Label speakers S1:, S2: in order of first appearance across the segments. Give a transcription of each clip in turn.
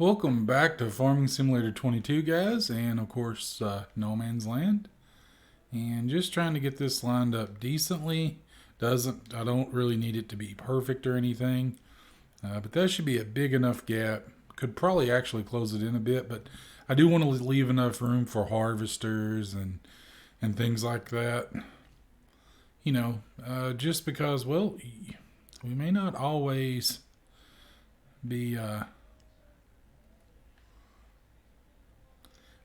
S1: Welcome back to Farming Simulator 22, guys, and of course, No Man's Land. And just trying to get this lined up decently. I don't really need it to be perfect or anything, but that should be a big enough gap. Could probably actually close it in a bit, but I do want to leave enough room for harvesters and things like that. Just because, well, we may not always be.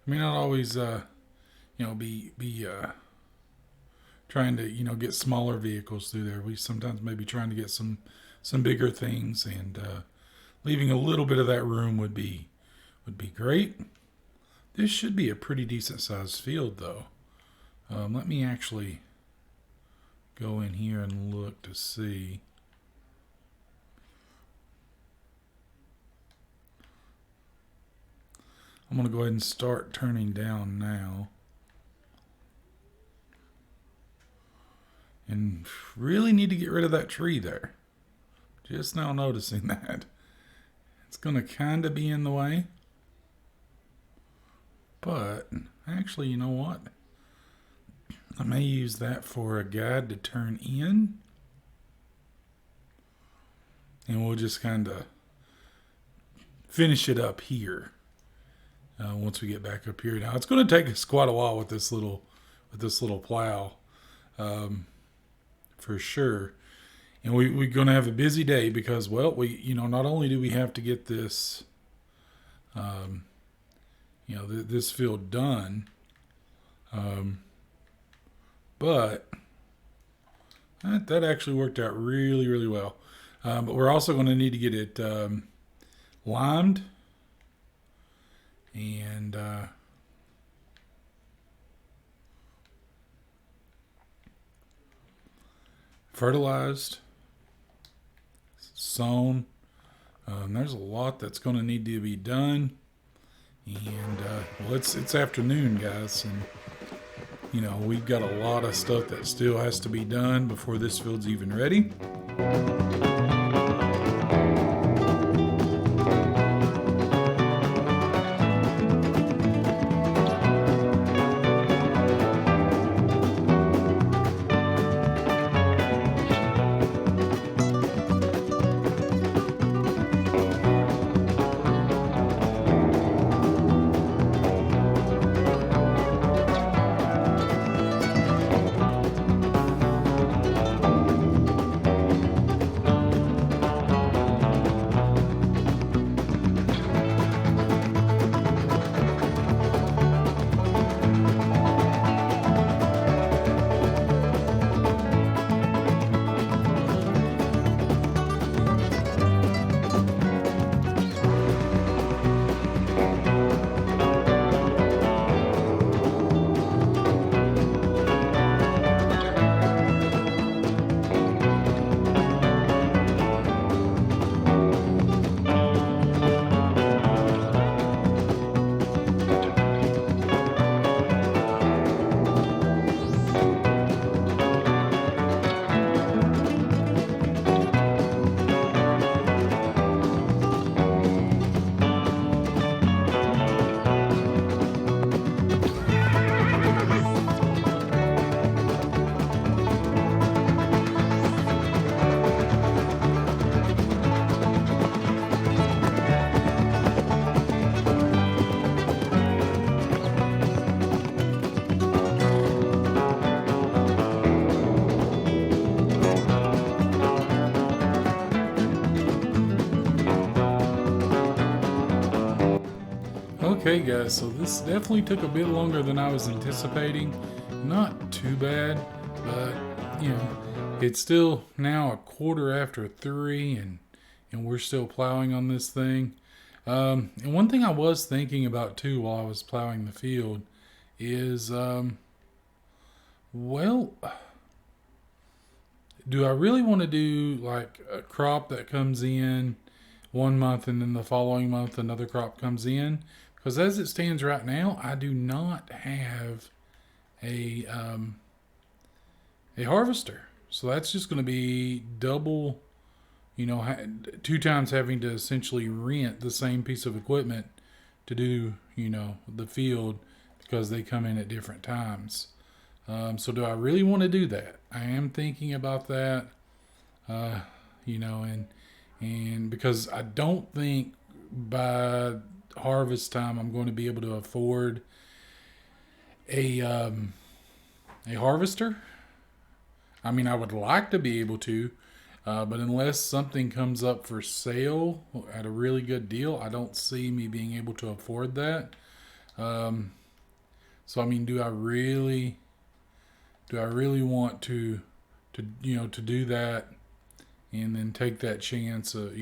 S1: May not always, be trying to, get smaller vehicles through there. We sometimes may be trying to get some bigger things, and leaving a little bit of that room would be great. This should be a pretty decent sized field, though. Let me actually go in here and look to see. I'm going to go ahead and start turning down now. And really need to get rid of that tree there. Just now noticing that. It's going to kind of be in the way. But, actually, you know what? I may use that for a guide to turn in. And we'll just kind of finish it up here. Once we get back up here. Now it's going to take us quite a while with this little plow, for sure. And we're going to have a busy day because, well, not only do we have to get this, this field done, but that actually worked out really, really well. But we're also going to need to get it limed. And fertilized, sown. There's a lot that's going to need to be done. And it's afternoon, guys, and we've got a lot of stuff that still has to be done before this field's even ready. Okay, guys, so this definitely took a bit longer than I was anticipating. Not too bad, but it's still now 3:15, and we're still plowing on this thing. And one thing I was thinking about too while I was plowing the field is, well, do I really want to do like a crop that comes in one month and then the following month another crop comes in? Because as it stands right now, I do not have a harvester. So that's just going to be double two times having to essentially rent the same piece of equipment to do, the field because they come in at different times. So do I really want to do that? I am thinking about that, uh, and because I don't think by harvest time I'm going to be able to afford a a harvester. I mean, I would like to be able to, but unless something comes up for sale at a really good deal, I don't see me being able to afford that. Um, so I mean, do I really want to do that and then take that chance of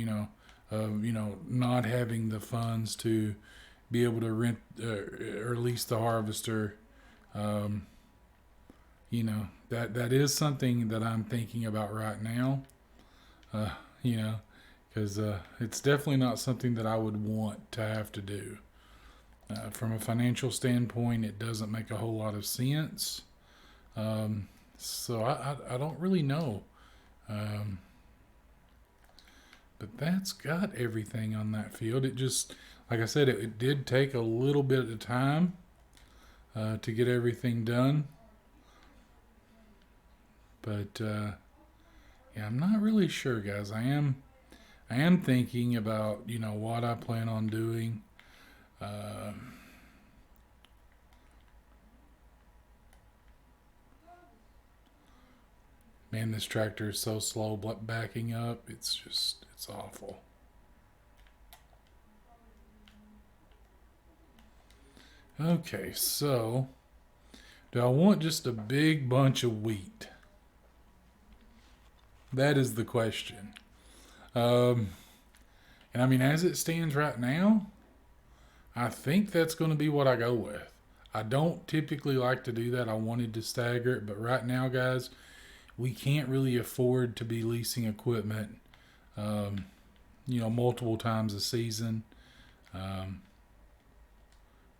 S1: not having the funds to be able to rent or lease the harvester. Um, that is something that I'm thinking about right now. Uh, you know, because it's definitely not something that I would want to have to do. From a financial standpoint, it doesn't make a whole lot of sense. So I don't really know. Um, but that's got everything on that field. It just, like I said, it did take a little bit of time to get everything done. But yeah, I'm not really sure, guys. I am thinking about what I plan on doing. Uh, Man, this tractor is so slow backing up. It's awful. Okay, so do I want just a big bunch of wheat? That is the question. Um, and I mean, as it stands right now, I think that's going to be what I go with. I don't typically like to do that. I wanted to stagger it, but right now, guys, we can't really afford to be leasing equipment, um, multiple times a season. Um,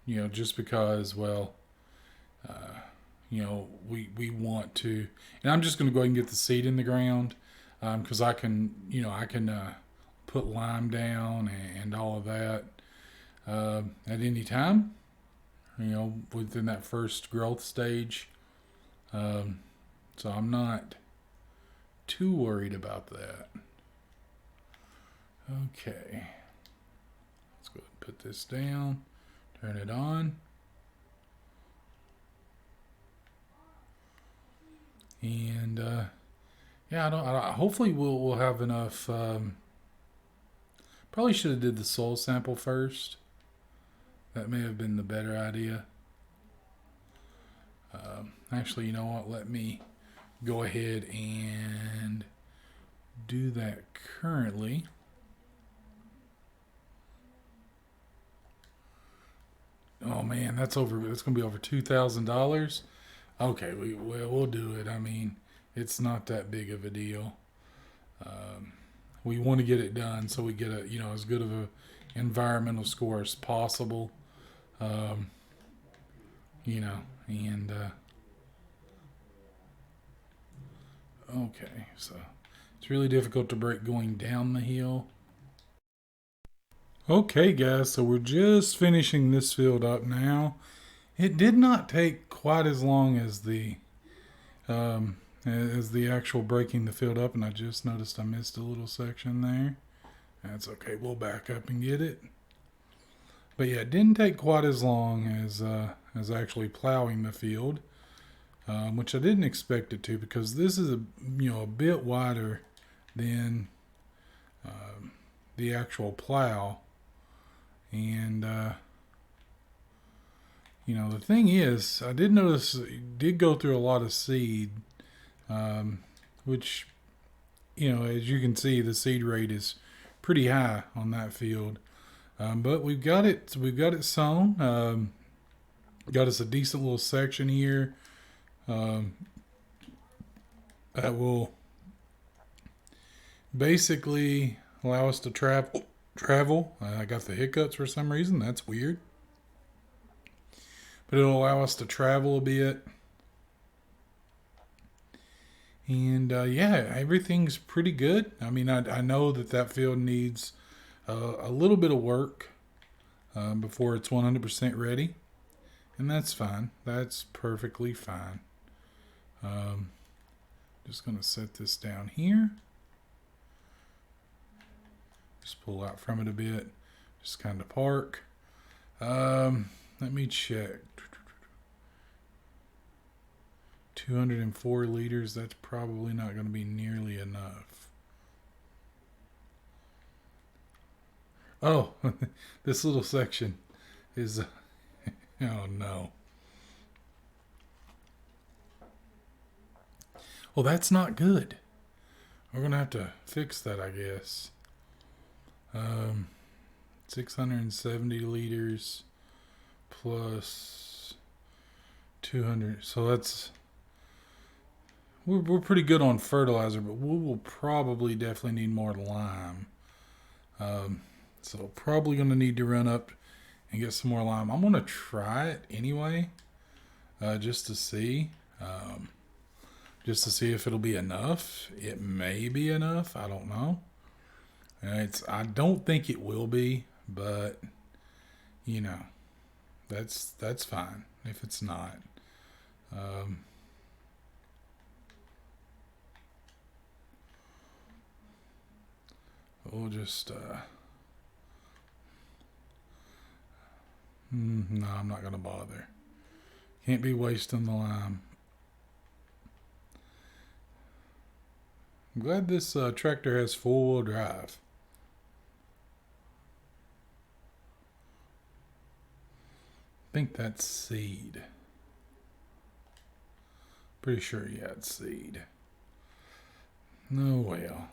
S1: just because, well, we want to, and I'm just going to go ahead and get the seed in the ground because I can put lime down and all of that at any time. Within that first growth stage. Um, so I'm not too worried about that. Okay, let's go ahead and put this down. Turn it on. And yeah, hopefully we'll have enough. Probably should have did the soil sample first. That may have been the better idea. Actually, you know what? Let me go ahead and do that currently. Oh man, that's over. That's gonna be over $2,000. Okay, we'll do it. I mean, it's not that big of a deal. Um, we want to get it done so we get a as good of a environmental score as possible. Um, and okay, so it's really difficult to break going down the hill. Okay, guys, so we're just finishing this field up now. It did not take quite as long as the actual breaking the field up, and I just noticed I missed a little section there. That's okay. We'll back up and get it. But yeah, it didn't take quite as long as actually plowing the field, which I didn't expect it to because this is a bit wider than the actual plow, and the thing is, I did notice it did go through a lot of seed, which as you can see, the seed rate is pretty high on that field. But we've got it. We've got it sown. Got us a decent little section here um, that will basically allow us to travel. I got the hiccups for some reason. That's weird. But it'll allow us to travel a bit And yeah, everything's pretty good. I mean, I know that field needs a little bit of work before it's 100% ready. And that's fine. That's perfectly fine. Um, just going to set this down here. Just pull out from it a bit. Just kind of park. Let me check. 204 liters. That's probably not going to be nearly enough. Oh, this little section is. Oh no. Well, that's not good. We're going to have to fix that, I guess. Um, 670 liters plus 200. So that's. We're pretty good on fertilizer, but we will probably definitely need more lime. So probably going to need to run up and get some more lime. I'm going to try it anyway, just to see. Just to see if it'll be enough. It may be enough. I don't know. I don't think it will be, but you know, that's fine if it's not. Um, we'll just. No, I'm not gonna bother. Can't be wasting the lime. I'm glad this tractor has four-wheel drive. I think that's seed. Pretty sure, yeah, it's seed. No, well.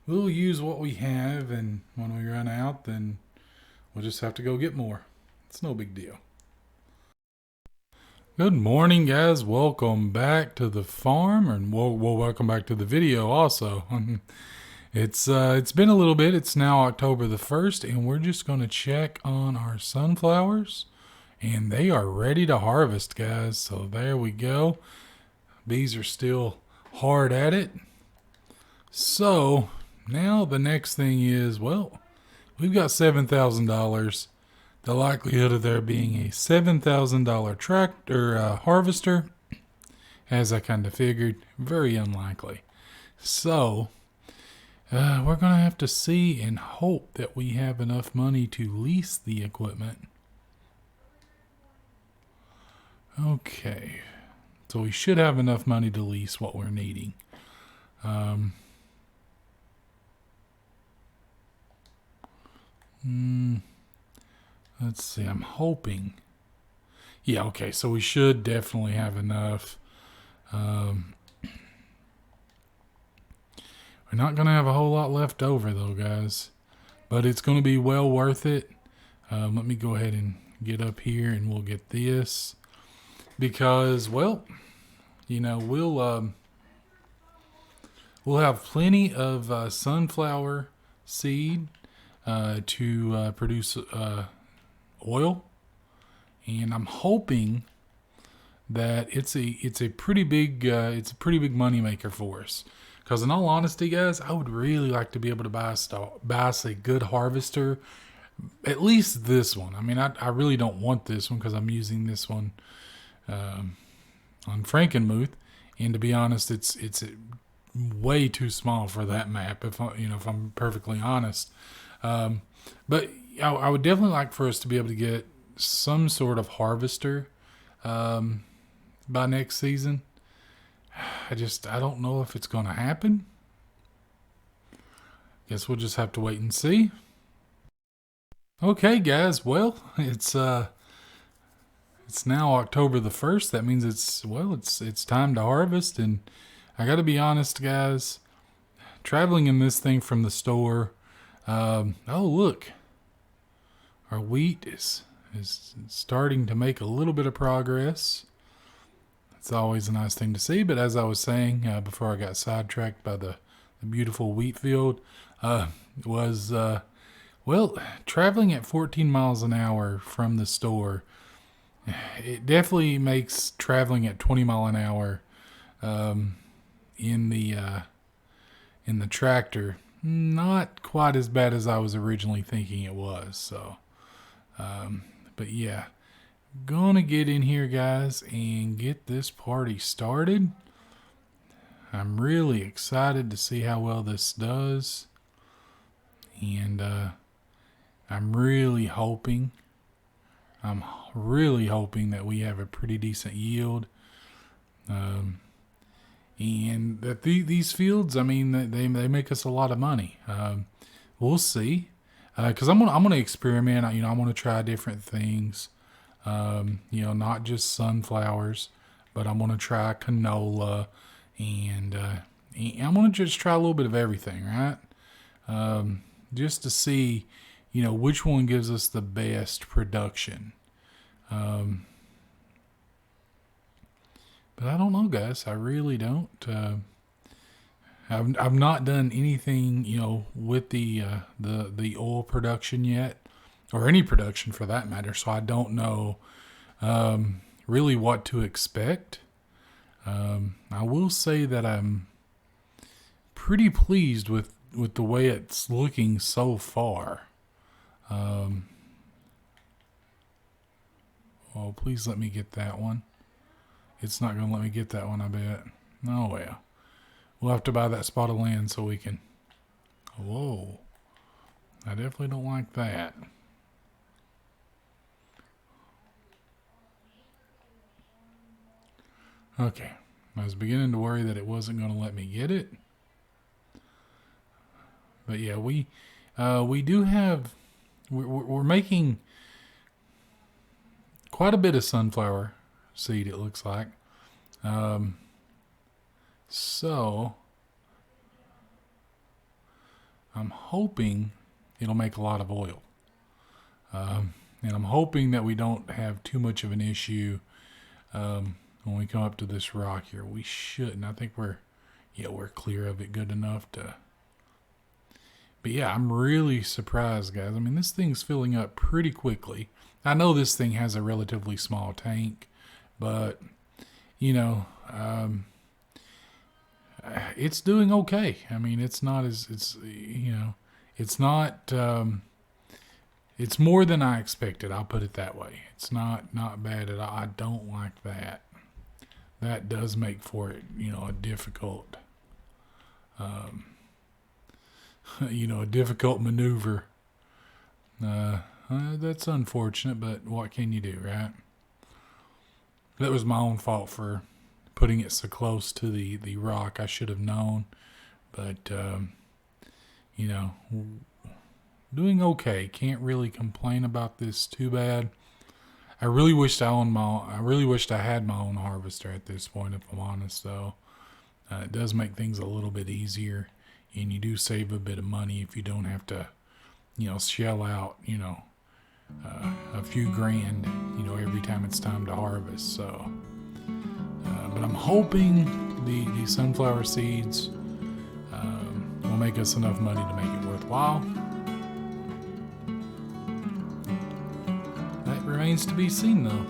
S1: We'll use what we have, and when we run out, then we'll just have to go get more. It's no big deal. Good morning, guys. Welcome back to the farm, and welcome back to the video also. It's been a little bit. It's now October the 1st, and we're just going to check on our sunflowers, and they are ready to harvest, guys. So there we go. Bees are still hard at it. So now the next thing is, well, we've got $7,000. The likelihood of there being a $7,000 tractor harvester, as I kind of figured, very unlikely. So we're going to have to see and hope that we have enough money to lease the equipment. Okay, so we should have enough money to lease what we're needing. Let's see, I'm hoping. Yeah, okay, so we should definitely have enough. We're not going to have a whole lot left over, though, guys. But it's going to be well worth it. Let me go ahead and get up here, and we'll get this. Because, well, you know, we'll have plenty of sunflower seed to produce oil, and I'm hoping that it's a pretty big money maker for us. Because in all honesty, guys, I would really like to be able to buy us a good harvester, at least this one. I mean, I really don't want this one because I'm using this one on Frankenmuth, and to be honest, it's way too small for that map. If I'm perfectly honest, but I would definitely like for us to be able to get some sort of harvester by next season. I don't know if it's going to happen. Guess we'll just have to wait and see. Okay, guys. Well, it's now October the 1st. That means it's time to harvest, and I got to be honest, guys. Traveling in this thing from the store. Oh, look. Our wheat is starting to make a little bit of progress. It's always a nice thing to see. But as I was saying before I got sidetracked by the beautiful wheat field, was Well, traveling at 14 miles an hour from the store, it definitely makes traveling at 20 mile an hour um, in the tractor not quite as bad as I was originally thinking it was. So, but yeah, gonna get in here, guys, and get this party started. I'm really excited to see how well this does, and I'm really hoping. I'm really hoping that we have a pretty decent yield. Um, and that these fields, I mean, they make us a lot of money. We'll see, because I'm gonna experiment. I'm gonna try different things. Not just sunflowers, but I'm gonna try canola, and I'm gonna just try a little bit of everything, right? Just to see, which one gives us the best production. Um, but I don't know, guys. I really don't. I've not done anything, with the oil production yet, or any production for that matter. So I don't know really what to expect. I will say that I'm pretty pleased with the way it's looking so far. Oh, please let me get that one. It's not going to let me get that one, I bet. Oh, well. We'll have to buy that spot of land so we can... Whoa. I definitely don't like that. Okay. I was beginning to worry that it wasn't going to let me get it. But yeah, we do have... We're making quite a bit of sunflower seed, it looks like. So I'm hoping it'll make a lot of oil. And I'm hoping that we don't have too much of an issue when we come up to this rock here. We shouldn't. I think we're clear of it good enough to... But yeah, I'm really surprised, guys. I mean, this thing's filling up pretty quickly. I know this thing has a relatively small tank, but, it's doing okay. I mean, it's not as, it's not, it's more than I expected. I'll put it that way. It's not bad at all. I don't like that. That does make for it, a difficult, a difficult maneuver. That's unfortunate, but what can you do, right? That was my own fault for putting it so close to the rock. I should have known, but doing okay. Can't really complain about this too bad. I really wished I had my own harvester at this point, if I'm honest. Though it does make things a little bit easier, and you do save a bit of money if you don't have to, shell out, a few grand, every time it's time to harvest. So, but I'm hoping the sunflower seeds will make us enough money to make it worthwhile. That remains to be seen, though.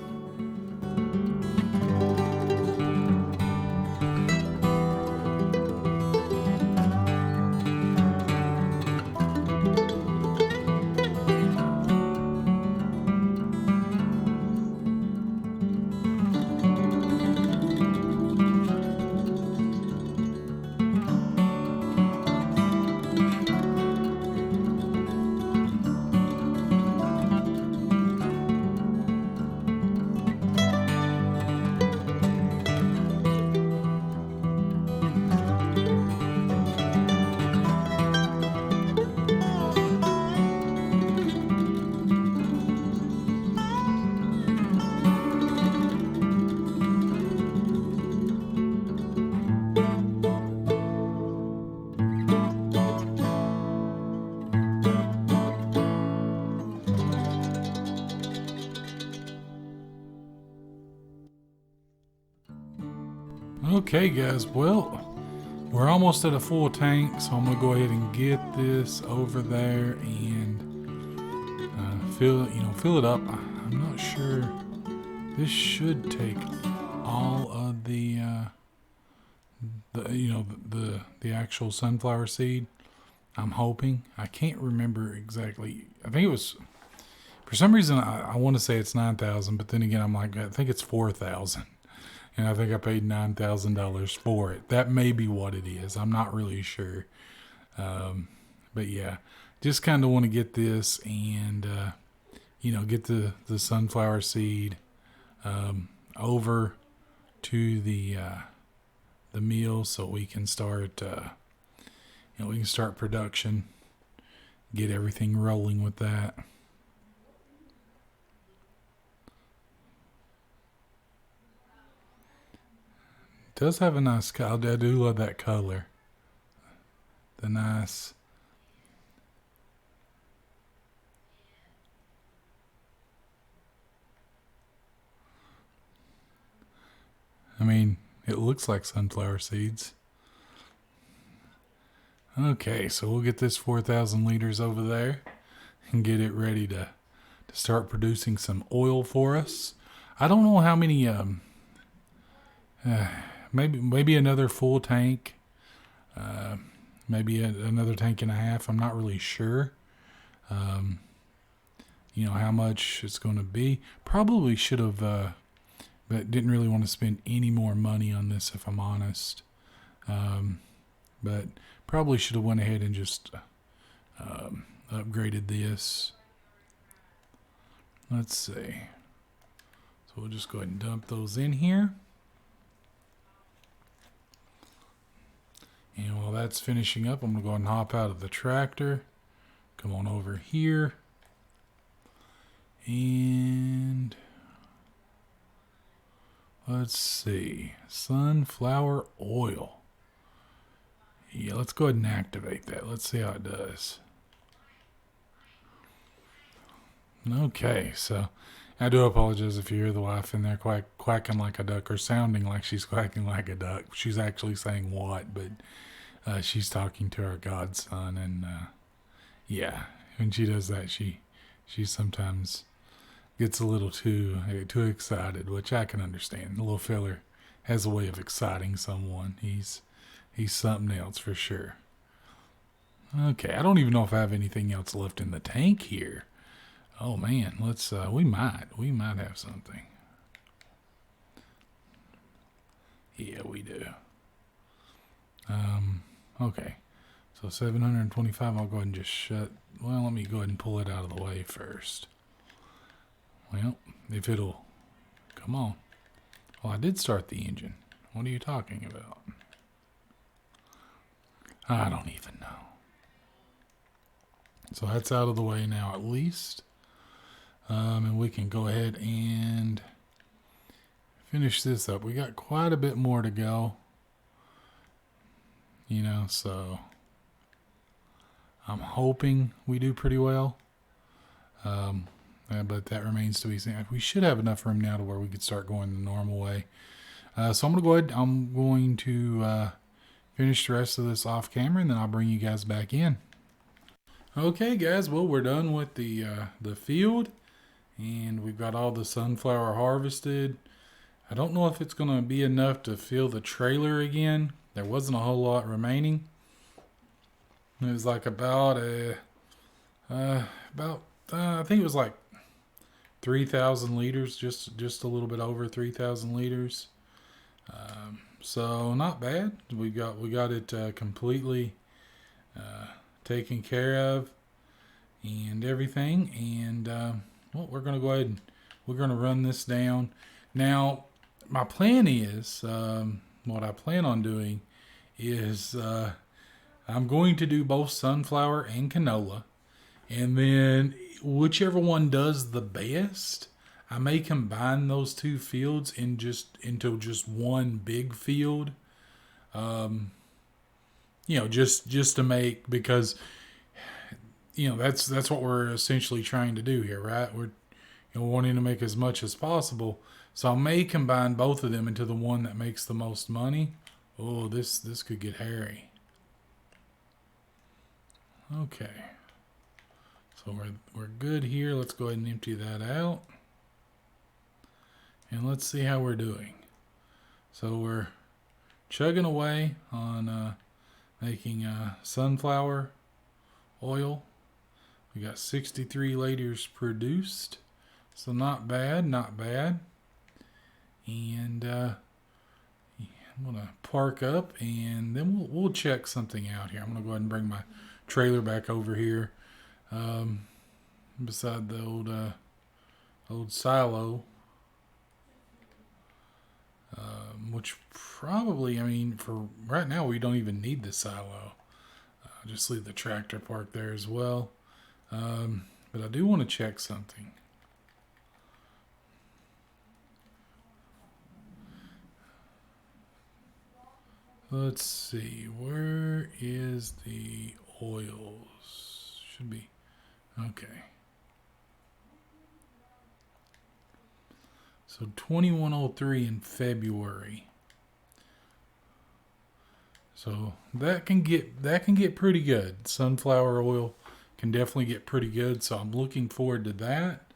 S1: Okay, guys, well, we're almost at a full tank, so I'm going to go ahead and get this over there and fill it up. I'm not sure. This should take all of the the actual sunflower seed. I'm hoping. I can't remember exactly. I think it was, for some reason I want to say it's 9,000, but then again I'm like, I think it's 4,000, and I think I paid $9,000 for it. That may be what it is. I'm not really sure. But yeah, just kind of want to get this and get the sunflower seed over to the mill so we can start production, get everything rolling with that. It does have a nice color. I do love that color. The nice. I mean, it looks like sunflower seeds. Okay, so we'll get this 4,000 liters over there and get it ready to start producing some oil for us. I don't know how many, maybe another full tank, maybe another tank and a half. I'm not really sure, how much it's going to be. Probably should have, but didn't really want to spend any more money on this, if I'm honest. But probably should have went ahead and just upgraded this. Let's see. So we'll just go ahead and dump those in here. And while that's finishing up, I'm going to go ahead and hop out of the tractor. Come on over here. And let's see. Sunflower oil. Yeah, let's go ahead and activate that. Let's see how it does. Okay, so I do apologize if you hear the wife in there quacking like a duck, or sounding like she's quacking like a duck. She's actually saying what, but she's talking to our godson, and yeah, when she does that, she sometimes gets a little too excited, which I can understand. The little fella has a way of exciting someone. He's something else for sure. Okay, I don't even know if I have anything else left in the tank here. Oh man, let's we might have something. Yeah, we do. Okay. So 725, I'll go ahead and just let me go ahead and pull it out of the way first. Well, if it'll come on. Well, I did start the engine. What are you talking about? I don't even know. So that's out of the way now, at least. And we can go ahead and finish this up. We got quite a bit more to go. So I'm hoping we do pretty well. But that remains to be seen. We should have enough room now to where we could start going the normal way. So I'm going to go ahead. I'm going to finish the rest of this off camera, and then I'll bring you guys back in. Okay, guys. Well, we're done with the field, and we've got all the sunflower harvested. I don't know if it's going to be enough to fill the trailer again. There wasn't a whole lot remaining. It was like about I think it was like 3,000 liters, just a little bit over 3,000 liters. So not bad. We got it completely taken care of and everything. And we're gonna go ahead and we're gonna run this down. Now, my plan is what I plan on doing is I'm going to do both sunflower and canola, and then whichever one does the best, I may combine those two fields into just one big field. Just to make, because that's what we're essentially trying to do here, right? We're wanting to make as much as possible. So I may combine both of them into the one that makes the most money. Oh, this could get hairy. Okay. So we're good here. Let's go ahead and empty that out. And let's see how we're doing. So we're chugging away on making sunflower oil. We got 63 liters produced. So not bad, not bad. And I'm going to park up and then we'll check something out here. I'm going to go ahead and bring my trailer back over here beside the old silo. Which probably, I mean, for right now, we don't even need the silo. Just leave the tractor parked there as well. But I do want to check something. Let's see, where is the oils? Should be, okay. So 2103 in February. So that can get pretty good. Sunflower oil can definitely get pretty good. So I'm looking forward to that.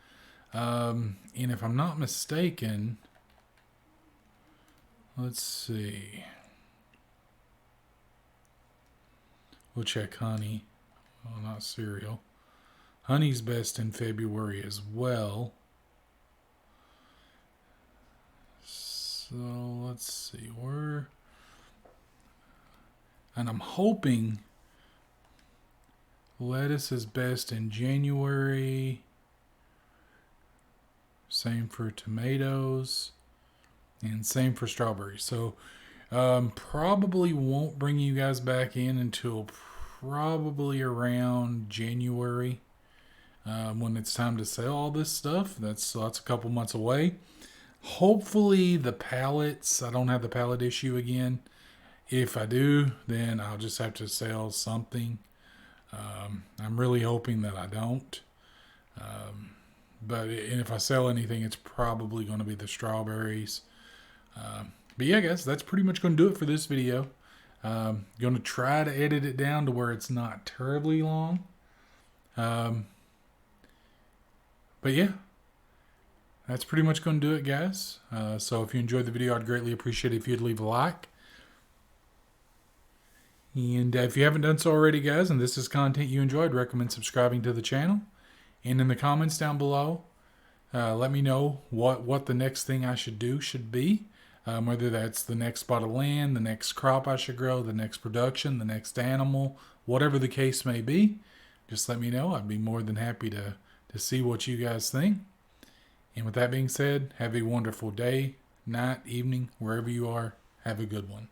S1: And if I'm not mistaken, let's see. We'll check honey. Oh, not cereal. Honey's best in February as well. So let's see, and I'm hoping lettuce is best in January. Same for tomatoes and same for strawberries. So probably won't bring you guys back in until probably around January when it's time to sell all this stuff. That's a couple months away. Hopefully the pallets, I don't have the pallet issue again. If I do, then I'll just have to sell something. I'm really hoping that I don't. But if I sell anything, it's probably going to be the strawberries. But yeah, guys, that's pretty much going to do it for this video. Going to try to edit it down to where it's not terribly long. But yeah. That's pretty much going to do it, guys. So if you enjoyed the video, I'd greatly appreciate it if you'd leave a like. And if you haven't done so already, guys, and this is content you enjoyed, I'd recommend subscribing to the channel. And in the comments down below, let me know what the next thing I should do should be. Whether that's the next spot of land, the next crop I should grow, the next production, the next animal, whatever the case may be. Just let me know. I'd be more than happy to see what you guys think. And with that being said, have a wonderful day, night, evening, wherever you are. Have a good one.